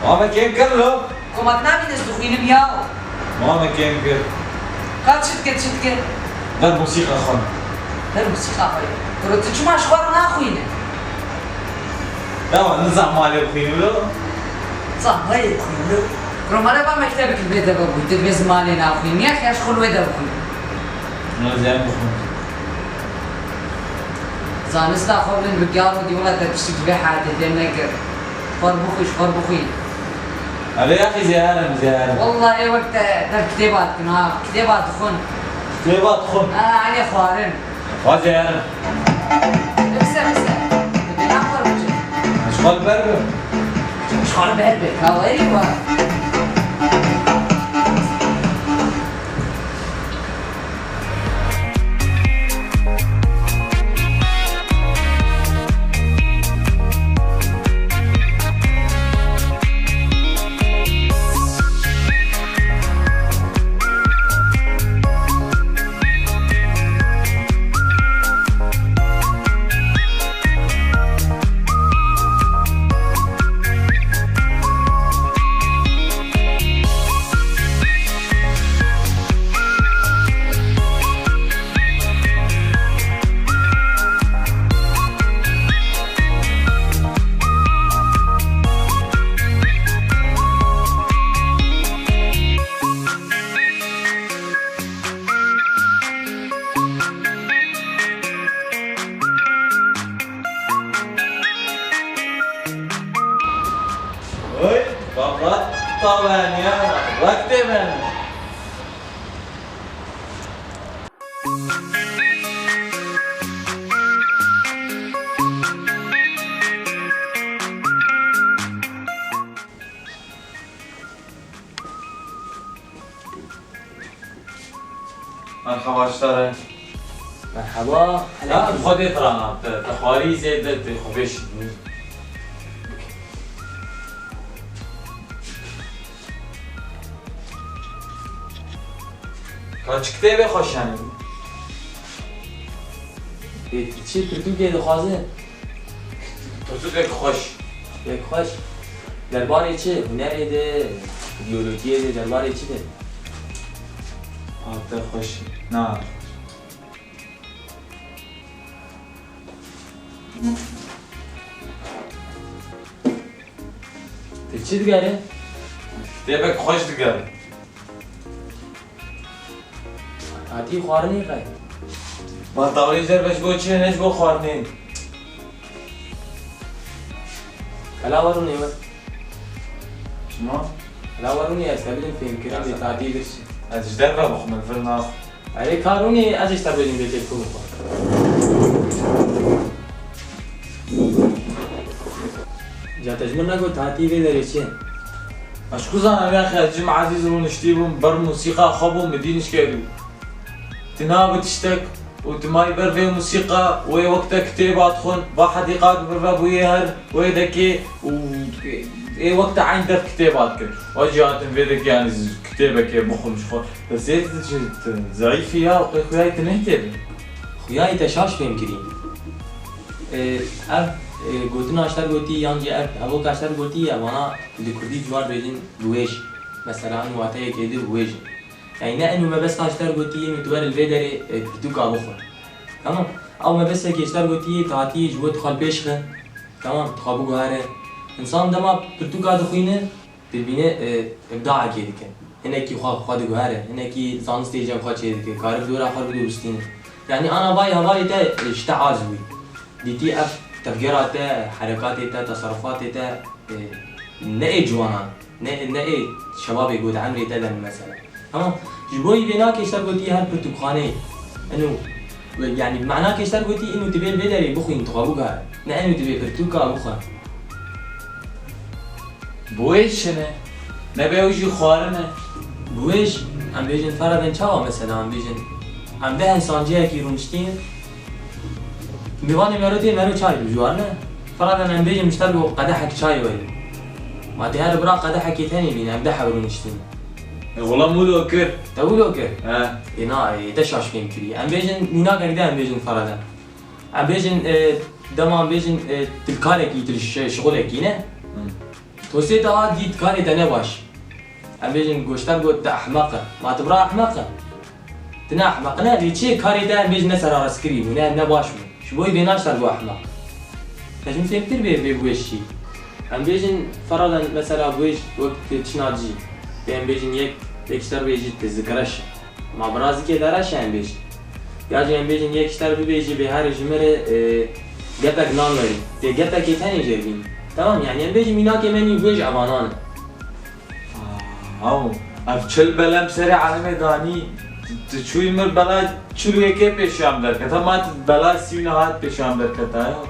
ماما كيف كله؟ قومت نبي نسدخين بياو. ماما كيف كله؟ قد شتكت. ده الموسيقى خان. ده الموسيقى خوي. قلت شو ما شخبر ناخوينه. لا نزع مالي بخينه لا. صح هاي خوينه. كرمالي بقى مكتبك البيت أبوي تدبيز مالي ناخوين يا أخي أشخل ويد أبوي. أنا زين بخون. زانست أخبرن بقيار ودي ولا تشتكي بحاجة لأنك خربوخي. على يا أخي زيارة. والله إيه وقت در كتابات كنا كتابات خن. كتابات خن. علي خوارن. زيارة. بس. بدي ناخر بجد. أشغال بربر. أشغال بربر. كاويري وا. طبعا يا وقت من مرحبا اشتري مرحبا لا خذي ترانا تخواري زيد تخبش کاچ کتابی خوشم چی تو که دخوازه؟ تو یک خوش یک خوش درباره چه؟ هنری ده؟ بیولوژی ده؟ درباره چی ده؟ آته خوش نه چی دیگره؟ کتابی خوش دیگر آتی خوارنی خواهی ما طوری زر بش بو چه نش بو خوارنین کلا ورونی و شما؟ کلا ورونی است کبیدیم فیلم کرم به تعدیل برسی از جدر را بخم الفیلم آخر اره کارونی ازش تر بدیم به تلفون بخواه جا تجمل نگو تعدیل داره چیه؟ اشکو زنم یا اخی از جمع عزیز رو نشتیبم بر موسیقى خوابو مدینش کردو تنابت تشتك وتماي برفي موسيقى وي وقتها كتابات خن بحديقات برفا بويهر ويدكي و اي وقتها عين درف كتابات كن وجهات فيدك يعني كتابك بخل شخور بس هيك ضعيف فيها وخوياي تنهتب خویای تشاش فهم کریم اف گوتن آشتر گوتی یانجی اف هوا کاشتر گوتی اوانا لکردی جوار بیدین بویش مثلا واتای کدی بویش يعني نه انه ما بس اشتر قوتي متوار الفيدر كرتوكا بخور تمام او ما بس كي اشتر قوتي تعطي جوت خال بيشخه تمام تخابو غاره انسان دما پرتوکا دخوینه ببینه ابداع کی دکه هنکی خواه دگوهره هنکی زانستی جم خواه چه دکه کار بدورا خار بدور بستینه يعني انا باي هواي تا اشتعاز بي ديتي اف تفكيرات حركات تصرفات نئي جوانان نئي شباب يقول عمري تدن مثلا تمام جبوي بيناك اشتر قلتي هل برتقاني انه يعني معناه اشتر قلتي انه تبي البدري بخوين تخابوها لا انه تبي برتوكا بخا بويش نه نبيوجي خوارنه بويش عم بيجن فرضا چاوا مثلا عم ده انسان جاي كي رونشتين میوانی مرو چای بجوارنه فرضاً عم بيجي مشتركوا قدحك چای ولی ما تهار برا قدحك ثاني بين عم دحوا ونشتين والله مو لوكر تقولوا كيف ها هنا تشاش فين كري عم بيجن هناك قدام عم بيجن فرضاً عم بيجن دما عم بيجن تلكارك يترش شغلك هنا توسيت دي تكاري تنباش عم بيجن قشتر قلت احمقه ما تبرا احمقه تنا احمقنا دي شي كاري ده عم بيجن نسر راسكري ونا نباش شبوي بيناش تلقوا احمق لازم فهمتر بويشي عم بيجن فرضا مثلا بويش وقت تشناجي عم بيجن يكشتر بيجي تذكرش ما برازي كي دارش عم بيجي ياجي عم بيجن يكشتر بيجي بهار جمره قطك نامري تي قطك ثاني جايبين تمام يعني عم بيجي ميناك مني بويش امانان او افچل بلم سری على ميداني تشوي مر بلا چلو يكي پیشام در کتا ما بلا سیونه هات پیشام در کتا